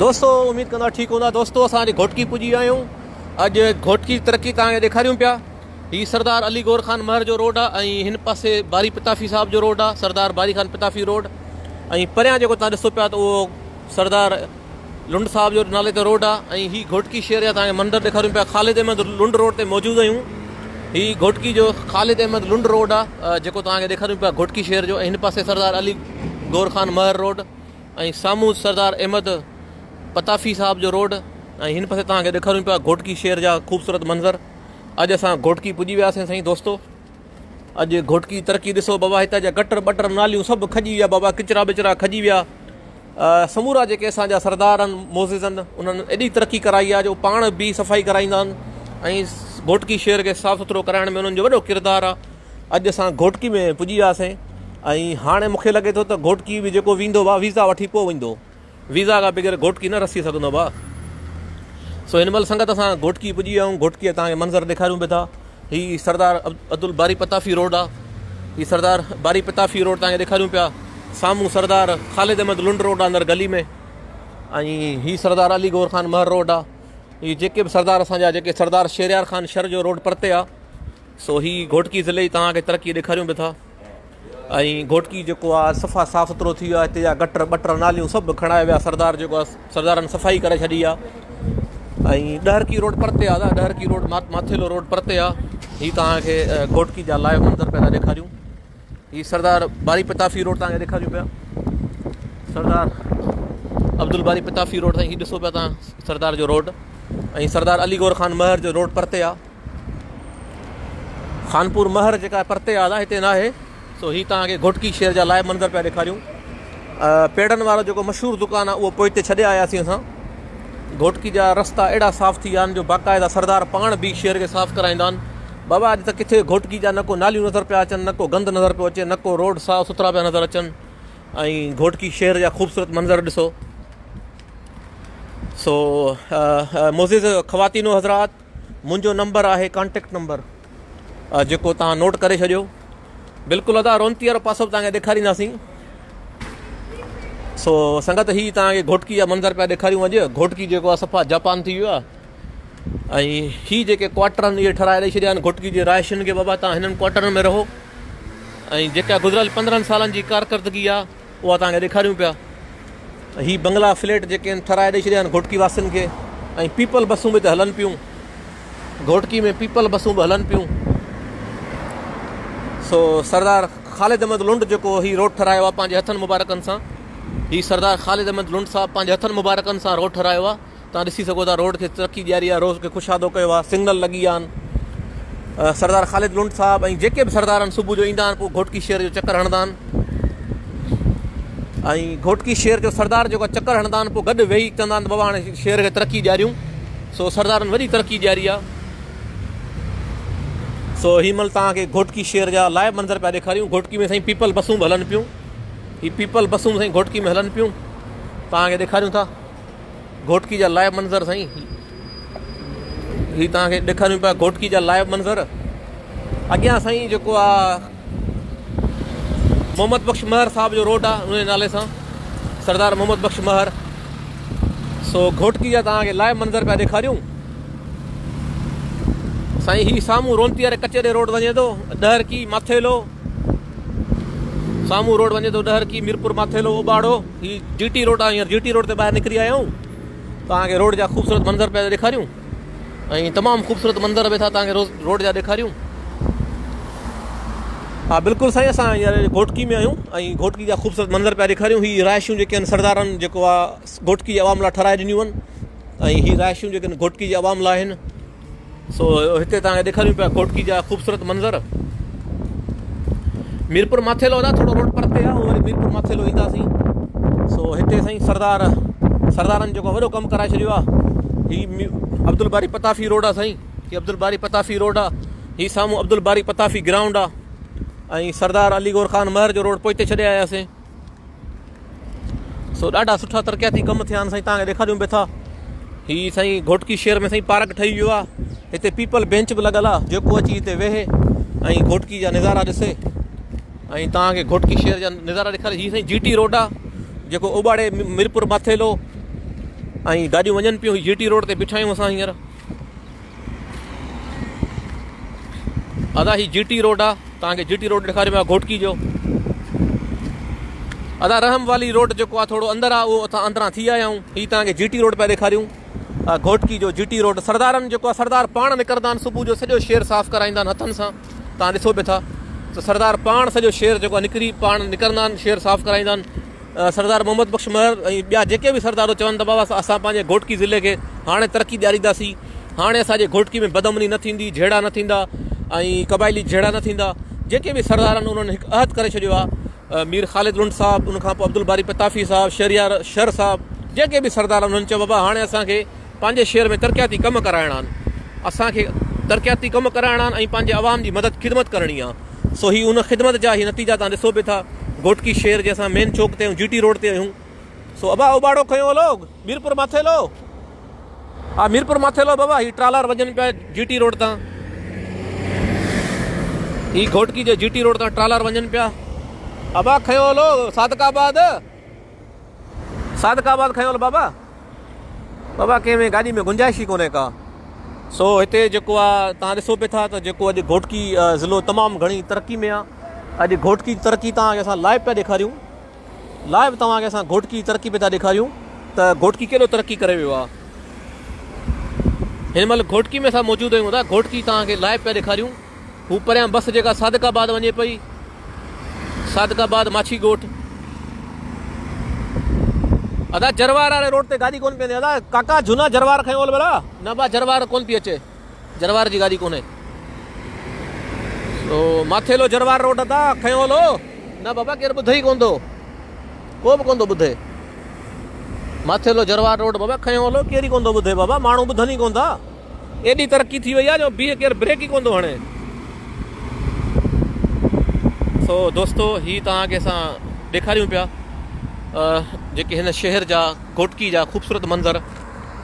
दोस्तों उम्मीद कंदा ठीक होंदा। दोस्तों असांजे घोटकी पुजी आहियूं। अॼु घोटकी तरक्की तव्हांखे ॾेखारियूं पिया। ही सरदार अली गौर खान महर जो रोड आहे ऐं हिन पासे बारी पिताफ़ी साहब जो रोड आहे, सरदार बारी खान पिताफ़ी रोड। ऐं परियां जेको तव्हां ॾिसो पिया त उहो सरदार लुंड साहब जो नाले ते रोड आहे। ऐं ही घोटकी शहर जा तव्हांखे मंदरु ॾेखारियूं पिया। ख़ालिद अहमद लुंड रोड ते मौजूदु आहियूं। ही घोटकी जो ख़ालिद अहमद लुंड रोड आहे जेको तव्हांखे ॾेखारियूं पिया घोटकी शहर जो। ऐं हिन पासे सरदार अली गौर खान महर रोड ऐं साम्हूं सरदार अहमद पताफ़ी साहब जो रोड। ऐं हिन पासे तव्हांखे ॾेखारियूं पिया घोटकी शहर जा ख़ूबसूरत मंज़र। अॼु असां घोटकी पुॼी वियासीं साईं दोस्तो। अॼु घोटकी तरक़ी ॾिसो बाबा, हितां जा गटर बटर नालियूं सभु खॼी विया बाबा, किचरा बिचरा खॼी विया। समूरा जेके असांजा सरदार आहिनि मोज़िज़ आहिनि उन्हनि एॾी तरक़ी कराई आहे जो पाण बि सफ़ाई कराईंदा आहिनि ऐं घोटकी शहर खे साफ़ु सुथिरो कराइण में उन्हनि जो वॾो किरदारु आहे। अॼु असां घोटकी में पुॼी वियासीं ऐं हाणे मूंखे लॻे थो त घोटकी बि जेको वेंदो भाउ वीज़ा वठी पोइ वेंदो, वीज़ा खां बग़ैर घोटकी न रसी सघंदो भाउ। सो हिन महिल संगत असां घोटकी पुॼी विया आहियूं। घोटकीअ तव्हांखे मंज़र ॾेखारियूं पिया था। हीअ सरदार अब्दुल बारी पताफ़ी रोड आहे। हीअ सरदार बारी पताफ़ी रोड तव्हांखे ॾेखारियूं पिया। साम्हूं सरदार ख़ालिद अहमद लुंड रोड आहे अंदरि गली में। ऐं हीअ सरदार अली गौर खान महर रोड आहे। हीअ जेके बि सरदार असांजा जेके सरदार शेरियार ख़ान शर जो रोड परते आहे। सो हीअ घोटकी ज़िले जी तव्हांखे तरक़ी ॾेखारियूं पिया था। ऐं घोटकी जेको आहे सफ़ा साफ़ु सुथिरो थी वियो आहे। हिते जा गटर बटर नालियूं सभु खणाए विया। सरदार जेको आहे सरदारनि सफ़ाई करे छॾी आहे। ऐं ॾहरकी रोड परते आहे, ॾहरकी रोड माथेलो रोड परते आहे। हीअ तव्हांखे घोटकी जा लाइव मंदर पिया था ॾेखारियूं। हीअ सरदार बारी पिताफ़ी रोड तव्हांखे ॾेखारियूं पिया। सरदार अब्दुल बारी पिताफ़ी रोड साईं हीअ ॾिसो पिया तव्हां सरदार जो रोड। ऐं सरदार अली गौर खान महर जो रोड परते आहे। खानपुर महर जेका परते आहे हिते न आहे। सो हीअ तव्हांखे घोटकी शहर जा लाइव मंदर पिया ॾेखारियूं। पेड़नि वारो जेको मशहूरु दुकानु आहे उहो पोइ हिते छॾे आयासीं असां। घोटकी जा रस्ता एॾा साफ़ु थी विया आहिनि जो बाक़ाइदा सरदार पाण बि शहर खे साफ़ु कराईंदा आहिनि। बाबा अॼु त किथे घोटकी जा न को नालियूं नज़र पिया अचनि, न को गंद नज़र पियो अचे, न को रोड साफ़ु सुथिरा पिया नज़र अचनि। ऐं घोटकी शहर जा ख़ूबसूरत मंज़र ॾिसो। सो मोज़िज़ ख़वातीनो हज़रात, मुंहिंजो नंबर आहे कॉन्टेक्ट नंबर जेको तव्हां नोट करे छॾियो। बिल्कुलु अदा रोनती वारो पासो बि तव्हांखे ॾेखारींदासीं। सो संगत हीअ तव्हांखे घोटकी जा मंदर पिया ॾेखारियूं। अॼु घोटकी जेको आहे सफ़ा जापान थी वियो आहे। ऐं हीअ जेके क्वाटर आहिनि इहे ठहाराए ॾेई छॾिया आहिनि घोटकी जे रहायशियुनि खे। बाबा तव्हां हिननि क्वाटरनि में रहो। ऐं जेका गुज़िरियल 15 सालनि जी कारकर्दगी आहे उहा तव्हांखे ॾेखारियूं पिया। हीअ बंगला फ्लैट जेके आहिनि ठहाराए ॾेई छॾिया आहिनि घोटकी वासियुनि खे। ऐं पीपल बसूं बि त हलनि पियूं घोटकी में, पीपल बसूं बि हलनि पियूं। सो सरदार ख़ालिद अहमद लुंड जेको हीअ रोड ठहारायो आहे पंहिंजे हथनि मुबारकनि सां। हीअ सरदार ख़ालिद अहमद लुंड साहब पंहिंजे हथनि मुबारकनि सां रोड ठहारायो आहे। तव्हां ॾिसी सघो था रोड खे तरक़ी ॾियारी आहे, रोड खे कुशादो कयो आहे, सिग्नल लॻी विया आहिनि। सरदार ख़ालिद लुंड साहब ऐं जेके बि सरदार आहिनि सुबुह जो ईंदा आहिनि पोइ घोटकी शहर जो चकर हणंदा आहिनि। ऐं घोटकी शहर जो सरदार जेको चकर हणंदा आहिनि पोइ गॾु वेही चवंदा आहिनि बाबा हाणे शहर खे तरक़ी ॾियारियूं। सो सरदारनि वॾी तरक़ी ॾियारी आहे। सो हीअ महिल तव्हांखे घोटकी शहर जा लाइव मंज़र पिया ॾेखारियूं। घोटकी में साईं पीपल बसूं बि हलनि पियूं। हीअ पीपल बसूं साईं घोटकी में हलनि पियूं, तव्हांखे ॾेखारियूं था घोटकी जा लाइव मंज़र साईं। हीअ तव्हांखे ॾेखारियूं पिया घोटकी जा लाइव मंज़र। अॻियां साईं जेको आहे मोहम्मद बख़्श महर साहब जो रोड आहे उन नाले सां, सरदार मोहम्मद बख़्श महर। सो घोटकी जा तव्हांखे लाइव मंज़र पिया ॾेखारियूं साईं। हीअ साम्हूं रोनती वारे कचेरे रोड वञे थो, ॾहरकी माथेलो साम्हूं रोड वञे थो, ॾहरकी मीरपुर माथेलो उबाड़ो। हीअ GT रोड आहे। हींअर GT रोड ते ॿाहिरि निकिरी आया आहियूं। तव्हांखे रोड जा ख़ूबसूरत मंज़र पिया ॾेखारियूं ऐं तमामु ख़ूबसूरत मंज़र वेठा तव्हांखे रोड जा ॾेखारियूं। हा बिल्कुलु साईं, असां हींअर घोटकी में आहियूं ऐं घोटकी जा ख़ूबसूरत मंज़र पिया ॾेखारियूं। हीअ रहायशूं जेके आहिनि सरदारनि जेको आहे घोटकी अवाम लाइ ठहाराए ॾिनियूं आहिनि। ऐं हीअ रहायशूं जेके आहिनि घोटकी जे अवाम लाइ आहिनि। सो हिते तव्हांखे ॾेखारियूं पिया घोटकी जा ख़ूबसूरत मंज़र। मीरपुर माथेलो आहे थोरो रोड परते आहे, उहो वरी मीरपुर माथेलो ईंदासीं। सो हिते साईं सरदारनि जेको वॾो कमु कराए छॾियो आहे। हीअ अब्दुल बारी पताफ़ी रोड आहे साईं। हीअ अब्दुल बारी पताफ़ी रोड आहे। हीअ साम्हूं अब्दुल बारी पताफ़ी ग्राउंड आहे। ऐं सरदार अली गौर खान महर जो रोड पोइ हिते छॾे आयासीं। सो ॾाढा सुठा तरक़ियाती कमु थिया आहिनि साईं, तव्हांखे ॾेखारियूं पिया था। हीअ साईं घोटकी शहर में साईं पार्क ठही वियो आहे। हिते पीपल बेंच बि लॻल आहे, जेको अची हिते वेहे ऐं घोटकी जा नज़ारा ॾिसे ऐं तव्हांखे घोटकी शहर जा नज़ारा ॾेखारे। हीअ साईं GT रोड आहे जेको उबाड़े मीरपुर माथेलो ऐं गाॾियूं वञनि पियूं। GT रोड ते बीठा आहियूं असां हींअर। अदा ही GT रोड आहे, तव्हांखे GT रोड ॾेखारियो आहे घोटकी जो। अदा रहम वाली रोड जेको आहे थोरो अंदरि आहे, उहो असां अंदरां थी आया आहियूं। हीअ तव्हांखे GT रोड पिया ॾेखारियूं, घोटकी जो GT रोड। सरदारनि जेको आहे सरदार पाण निकिरंदा आहिनि सुबुह जो, सॼो शहर साफ़ु कराईंदा आहिनि हथनि सां। तव्हां ॾिसो पिया था त सरदार पाण सॼो शहर जेको आहे निकिरी पाण निकिरंदा आहिनि, शहर साफ़ु कराईंदा आहिनि। सरदार मोहम्मद बख्श महर ऐं ॿिया जेके बि सरदार चवनि त बाबा असां पंहिंजे घोटकी ज़िले खे हाणे तरक़ी ॾियारींदासीं, हाणे असांजे घोटकी में बदमनी न थींदी, झेड़ा न थींदा ऐं क़बाइली झेड़ा न थींदा। जेके बि सरदार आहिनि उन्हनि हिकु अहद करे छॾियो आहे। मीर ख़ालिद लुंड साहब, उनखां पोइ अब्दुल बारी पताफ़ी साहब, शहरियार शर साहब, जेके बि सरदार आहिनि उन्हनि चयो बाबा हाणे असांखे पंहिंजे शहर में तरक़ियाती कम कराइणा आहिनि, असांखे तरक़ियाती कम कराइणा आहिनि ऐं पंहिंजे आवाम जी मदद ख़िदमत करणी आहे। सो ही उन ख़िदमत जा ही नतीजा तव्हां ॾिसो पिया था। घोटकी शहर जे असां मेन चौक ते आहियूं, GT रोड ते आहियूं। सो अबा उबाड़ो खयो हलो मीरपुर माथे लो, हा मीरपुर माथे लो बाबा। ही ट्रालर वञनि पिया GT रोड तां, ही घोटकी जे GT रोड तां ट्रालर वञनि पिया। अबा खयो हलो सादकाबाद, सादकाबाद खयो हलो बाबा। बाबा कंहिंमें गाॾी में गुंजाइश ई कोन्हे का। सो हिते जेको आहे तव्हां ॾिसो पिया था त जेको अॼु घोटकी ज़िलो तमामु घणी तरक़ी में आहे। अॼु घोटकी तरक़ी तव्हांखे असां लाइव पिया ॾेखारियूं, लाइव तव्हांखे असां घोटकी तरक़ी पिया था ॾेखारियूं त घोटकी केॾो तरक़ी करे वियो आहे। हिन महिल घोटकी में असां मौजूदु आहियूं था, घोटकी तव्हांखे लाइव पिया ॾेखारियूं। हू परियां बस जेका सादकाबाद वञे पई, सादकाबाद माछी ॻोठ। अदा जरवार वारे रोड ते गाॾी कोन पई वञे। अदा काका झूना जरवार खयो हल भला। न बा जरवार कोन थी अचे, जरवार जी गाॾी कोन्हे। तो माथेलो जरवार रोड अदा खयो हलो। न बाबा केरु ॿुधे ई कोन थो, को बि कोन थो ॿुधे। माथेलो जरवार रोड बाबा खयो हलो, केरु ई कोन थो ॿुधे बाबा, माण्हू ॿुधनि ई कोन था। एॾी तरक़ी थी वई आहे जो बीह केरु ब्रेक ई कोन थो हणे। सो दोस्तो ही तव्हांखे असां ॾेखारियूं पिया जेके हिन शहर जा घोटकी जा ख़ूबसूरत मंज़र।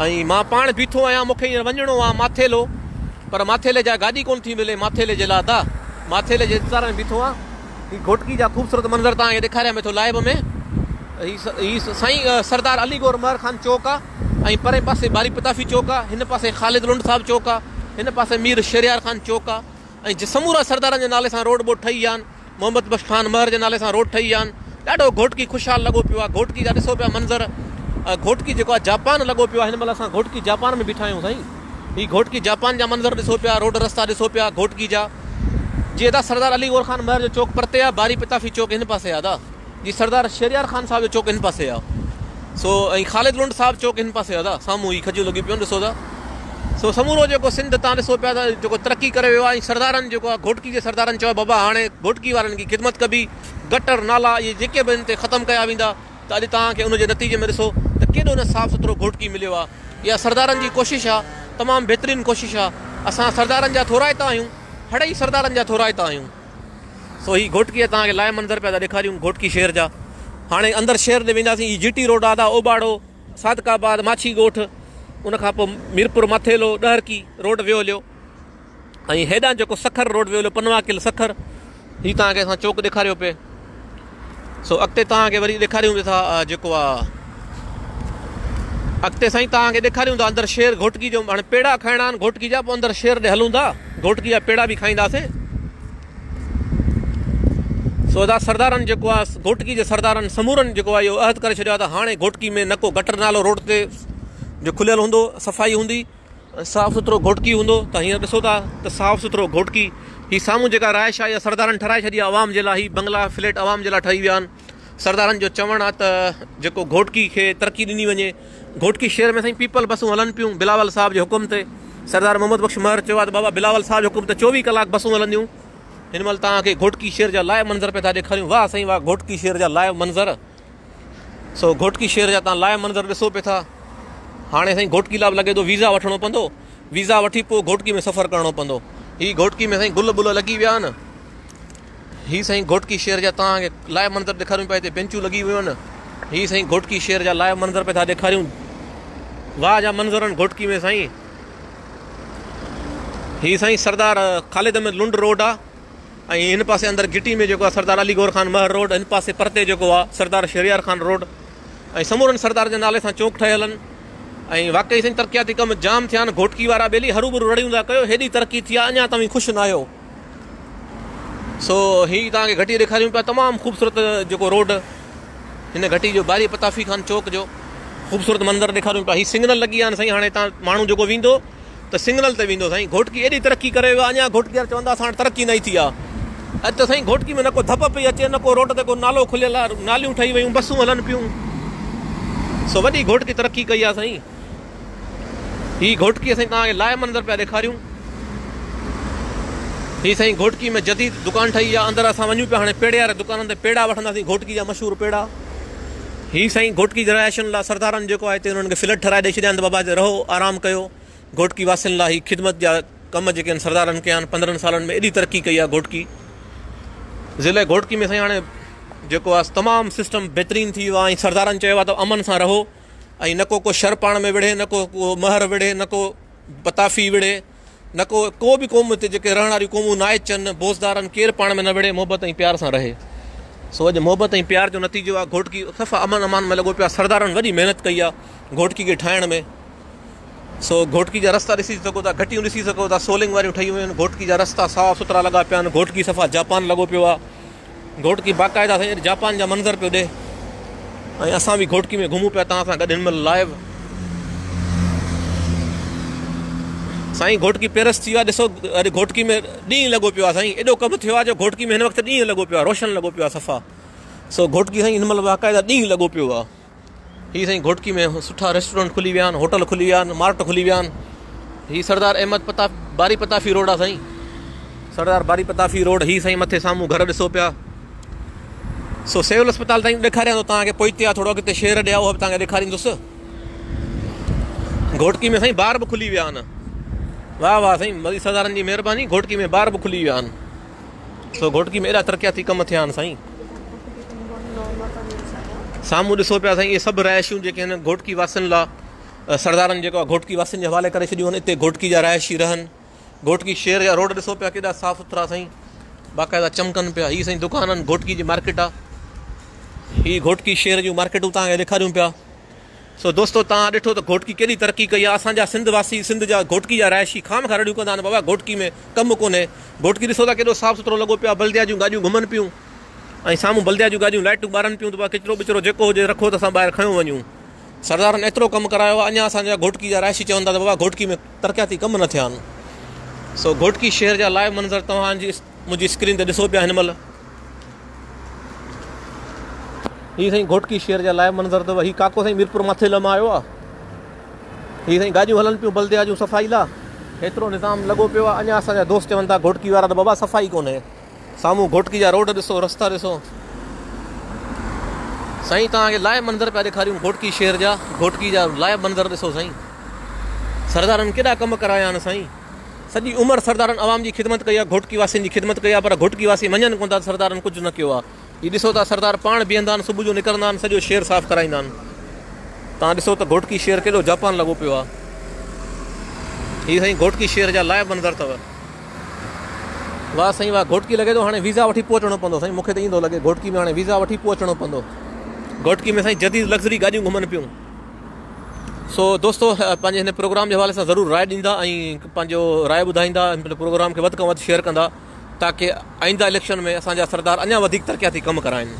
ऐं मां पाण बीठो आहियां, मूंखे हींअर वञिणो आहे माथेलो, पर माथेले जा गाॾी कोन थी मिले माथेले जे लाइ। दा माथेले जे इंतज़ार में बीठो आहे। ही घोटकी जा ख़ूबसूरत मंज़र तव्हांखे ॾेखारियां में थो लाइव में। ही साईं सरदार अली गौर महर खान चौक आहे ऐं परे पासे बारी पताफ़ी चौक आहे, हिन पासे ख़ालिद लुंड साहब चौक आहे, हिन पासे मीर शहरियार खान चौक आहे। ऐं समूरा सरदारनि जे नाले सां रोड बोड ठही विया आहिनि, मोहम्मद बख्श खान महर जे नाले सां रोड ठही विया आहिनि। ॾाढो घोटकी ख़ुशहाल लॻो पियो आहे। घोटकी जा ॾिसो पिया मंज़र, घोटकी जेको आहे जापान लॻो पियो आहे। हिन महिल असां घोटकी जापान में बीठा आहियूं साईं। ही घोटकी जापान जा मंज़र ॾिसो पिया, रोड रस्ता ॾिसो पिया घोटकी जा। जीअं त सरदार अली गौर खान महर जो चौक परते आहे, बारी पताफ़ी चौक हिन पासे आहे। दा जी सरदार शहरियार खान साहब जो चौक हिन पासे आहे। सो ऐं ख़ालिद लुंड साहब चौक हिन पासे आहे। दा साम्हूं ही खजियो लॻी पियो ॾिसो था। सो समूरो जेको सिंध तव्हां ॾिसो पिया त जेको तरक़ी करे वियो आहे। ऐं सरदारनि जेको आहे घोटकी जे सरदारनि चयो बाबा हाणे घोटकी वारनि जी ख़िदमत कबी, गटर नाला इहे जेके बि हिन ते ख़तमु कया वेंदा। त अॼु तव्हांखे उनजे नतीजे में ॾिसो त केॾो न साफ़ु सुथिरो घोटकी मिलियो आहे। इहा सरदारनि जी कोशिशि आहे, तमामु बहितरीनु कोशिशि आहे। असां सरदारनि जा थोराइता आहियूं, हड़ई सरदारनि जा थोराइता आहियूं। सो ही घोटकीअ तव्हांखे लाइ मंज़र पिया था ॾेखारियूं घोटकी शहर जा। हाणे अंदरि शहर ते वेंदासीं। ही GT रोड आहे, ओबाड़ो, सादकाबाद, माछी ॻोठ, उनखां पोइ मीरपुर माथेलो, ॾहरकी रोड वियो हलियो ऐं हेॾां जेको सखर रोड वियो हलियो, पनवा किल सखर। ही तव्हांखे असां चौक ॾेखारियो पिए। सो अॻिते तव्हांखे वरी ॾेखारियूं था जेको आहे अॻिते साईं तव्हांखे ॾेखारियूं था अंदरि शहर घोटकी जो। हाणे पेड़ा खाइणा आहिनि घोटकी जा, पोइ अंदरि शहर ॾे हलूं था, घोटकी जा पेड़ा बि खाईंदासीं। सो दा सरदारनि जेको आहे घोटकी जे सरदारनि समूरनि जेको आहे इहो अहद करे छॾियो आहे त हाणे घोटकी में न को गटर नालो रोड ते जो खुलियल हूंदो, सफ़ाई हूंदी, साफ़ु सुथिरो घोटकी हूंदो। त हींअर ॾिसो था त साफ़ु सुथिरो घोटकी। ही साम्हूं जेका राइश आहे इहा सरदारनि ठाराए छॾी आहे आवाम जे लाइ। ही बंगला फ्लैट आवाम जे लाइ ठही विया आहिनि। सरदारनि जो चवणु आहे त जेको घोटकी खे तरक़ी ॾिनी वञे। घोटकी शहर में साईं पीपल बसूं हलनि पियूं बिलावल साहब जे हुकुम ते। सरदार मोहम्मद बख्श महर चयो आहे त बाबा बिलावल साहब जे हुकुम ते 24 कलाक बसूं हलंदियूं। हिन महिल तव्हांखे घोटकी शहर जा लाइव मंज़र पिया था ॾेखारियूं। वाह साईं वाह, घोटकी शहर जा लाइव मंज़र। सो घोटकी शहर जा तव्हां लाइव मंज़र ॾिसो पिया था। हाणे साईं घोटकी लाइ लॻे थो वीज़ा वठिणो पवंदो, वीज़ा वठी पोइ घोटकी में सफ़र करिणो पवंदो। ही घोटकी में साईं गुल बुल लॻी विया आहिनि। ही साईं घोटकी शहर जा तव्हांखे लाइव मंज़र ॾेखारियूं पिया। हिते बेंचूं लॻी वियूं आहिनि। ही साईं घोटकी शहर जा लाइव मंज़र पिया था ॾेखारियूं। वाह जा मंज़र आहिनि घोटकी में साईं। ही साईं सरदार ख़ालिद अहमद लुंड रोड आहे ऐं हिन पासे अंदरि गिटी में जेको आहे सरदार अली गौर खान महर रोड। हिन पासे परते जेको आहे सरदार शहरियार खान रोड। ऐं समूरनि सरदार जे नाले सां चौक ठहियल आहिनि। ऐं वाक़ई साईं तरक़ियाती कम जाम थिया आहिनि। घोटकी वारा ॿेली हरूभरू रड़ियूं था कयो, हेॾी तरक़ी थी आहे, अञा तव्हां ख़ुशि न आहियो। सो हीअ तव्हांखे घटी ॾेखारियूं पिया, तमामु ख़ूबसूरत जेको रोड हिन घटी जो बारी पताफी खान चौक जो ख़ूबसूरत मंदरु ॾेखारियूं पिया। हीअ सिग्नल लॻी आहे साईं, हाणे तव्हां माण्हू जेको वेंदो त सिग्नल ते वेंदो साईं। घोटकी एॾी तरक़ी करे वियो आहे, अञा घोटकी वारा चवंदा असां तरक़ी न थी आहे। अॼु त साईं घोटकी में न को धप पई अचे, न को रोड ते को नालो खुलियल आहे, नालियूं ठही वियूं, बसूं हलनि पियूं। सो वॾी घोटकी तरक़ी कई आहे साईं। हीअ घोटकी साईं तव्हांखे लाइ मंदरु पिया ॾेखारियूं। हीअ साईं घोटकी में जदीद दुकान ठही आहे, अंदरि असां वञूं पिया हाणे पेड़े वारे दुकाननि ते पेड़ा वठंदासीं, घोटकी जा मशहूरु पेड़ा। हीअ साईं घोटकी जे रहायशुनि लाइ सरदारनि जेको आहे हिते हुननि खे फ्लैट ठाराए ॾेई छॾिया आहिनि त बाबा रहो आराम कयो। घोटकी वासियुनि लाइ हीअ ख़िदमत जा कम जेके आहिनि सरदारनि कया आहिनि 15 सालनि में, एॾी तरक़ी कई आहे घोटकी ज़िले घोटकी में साईं। हाणे जेको आहे तमामु सिस्टम बहितरीनु थी वियो आहे ऐं सरदारनि चयो आहे त अमन सां रहो ऐं न को शर पाण में विढ़े, न को महर विढ़े, न को पताफी विढ़े, न को बि क़ौम हिते जेके रहण वारियूं क़ौमूं नाइचनि बोज़दारनि केरु पाण में न विढ़े, मोहबत ऐं प्यार सां रहे। सो अॼु मोहबत ऐं प्यार जो नतीजो आहे घोटकी सफ़ा अमन अमान में लॻो पियो आहे। सरदारनि वॾी महिनत कई आहे घोटकी खे ठाहिण में। सो घोटकी जा रस्ता ॾिसी सघो था, घटियूं ॾिसी सघो था, सोलिंग वारियूं ठही वियूं आहिनि। घोटकी जा रस्ता साफ़ सुथरा लॻा पिया आहिनि। घोटकी सफ़ा जापान लॻो पियो आहे। घोटकी बाक़ाइदा साईं जापान जा मंज़र पियो ॾे ऐं असां बि घोटकी में घुमूं पिया तव्हां सां गॾु हिन महिल लाइव। साईं घोटकी पेरस थी वियो आहे, ॾिसो अॼु घोटकी में ॾींहुं लॻो पियो आहे साईं। एॾो कमु थियो आहे जो घोटकी में हिन वक़्तु ॾींहुं लॻो पियो आहे, रोशन लॻो पियो आहे सफ़ा। सो घोटकी साईं हिन महिल बाक़ाइदा ॾींहुं लॻो पियो आहे। हीअ साईं घोटकी में सुठा रेस्टोरेंट खुली विया आहिनि, होटल खुली विया आहिनि, मार्ट खुली विया आहिनि। हीअ सरदार अहमद बारी पताफी रोड आहे साईं, सरदार बारी पताफी रोड। हीअ साईं मथे साम्हूं घर ॾिसो पिया। सो सिविल अस्पताल ताईं ॾेखारियां थो तव्हांखे, पोइ हिते आहे थोरो अॻिते शेर ॾिया उहो बि तव्हांखे ॾेखारींदुसि। घोटकी में साईं ॿार बि खुली विया आहिनि। वाह वाह साईं, वरी सरदारनि जी महिरबानी, घोटकी में ॿार बि खुली विया आहिनि। सो घोटकी में एॾा तरक़ियाती कम थिया आहिनि साईं। साम्हूं ॾिसो पिया साईं, इहे सभु रहायशूं जेके आहिनि घोटकी वासियुनि लाइ सरदारनि जेको आहे घोटकी वासियुनि जे हवाले करे छॾियूं आहिनि। हिते घोटकी जा रहायशी रहनि। घोटकी शहर जा रोड ॾिसो पिया केॾा साफ़ु सुथरा साईं, बाक़ाइदा चमकनि पिया। हीअ साईं दुकाननि घोटकी जी मार्केट आहे। हीअ घोटकी शहर जूं मार्केटूं तव्हांखे ॾेखारियूं पिया। सो दोस्तो तव्हां ॾिठो त घोटकी केॾी तरक़ी कई आहे। असांजा सिंध वासी, सिंध जा घोटकी जा रहायशी खाम खां रड़ियूं कंदा आहिनि बाबा घोटकी में कमु कोन्हे। घोटकी ॾिसो था केॾो साफ़ु सुथिरो लॻो पियो आहे, बल्दिया जूं गाॾियूं घुमनि पियूं ऐं साम्हूं बल्दिया जूं गाॾियूं लाइटूं ॿारनि पियूं त किचिरो विचिरो जेको हुजे रखो त असां ॿाहिरि खयूं वञूं। सरदारनि एतिरो कमु करायो आहे, अञा असांजा घोटकी जा रहायशी चवंदा त बाबा घोटकी में तरक़ियाती कमु न थिया आहिनि। सो घोटकी शहर जा लाइव मंज़र तव्हांजी मुंहिंजी स्क्रीन ते ॾिसो पिया हिन महिल। हीअ साईं घोटकी शहर जा लाइव मंज़र अथव। हीअ काको साईं मीरपुर मथे लमा आयो आहे। हीअ साईं गाॾियूं हलनि पियूं बल्दिया जूं सफ़ाई लाइ, हेतिरो निज़ाम लॻो पियो आहे। अञा असांजा दोस्त चवनि था घोटकी वारा त बाबा सफ़ाई कोन्हे। साम्हूं घोटकी जा रोड ॾिसो, रस्ता ॾिसो साईं। तव्हांखे लाइव मंदर पिया ॾेखारियूं घोटकी शहर जा। घोटकी जा लाइव मंदर ॾिसो साईं। सरदारनि केॾा कम कराया आहिनि साईं। सॼी उमिरि सरदारनि आवाम जी ख़िदमत कई आहे, घोटकी वासियुनि जी ख़िदमत कई आहे, पर घोटकी वासी मञनि कोन था सरदारनि कुझु न कयो आहे। हीअ ॾिसो था सरदार पाण बीहंदा आहिनि, सुबुह जो निकिरंदा आहिनि, सॼो शहर साफ़ु कराईंदा आहिनि। तव्हां ॾिसो त घोटकी शहर केॾो जापान लॻो पियो आहे। हीअ साईं घोटकी शहर जा लाइव मंदर अथव। वाह साईं वाह। घोटकी लॻे थो हाणे वीज़ा वठी पोइ अचिणो पवंदो साईं। मूंखे त ईंदो लॻे घोटकी में हाणे वीज़ा वठी पोइ अचिणो पवंदो। घोटकी में साईं जदीद लग्ज़री गाॾियूं घुमनि पियूं। सो दोस्तो पंहिंजे हिन प्रोग्राम जे हवाले सां ज़रूरु राय ॾींदा ऐं पंहिंजो राय ॿुधाईंदा, प्रोग्राम खे वधि खां वधि शेयर कंदा ताकी आईंदा इलेक्शन में असांजा सरदार अञा वधीक तरक़ियाती कमु कराइनि।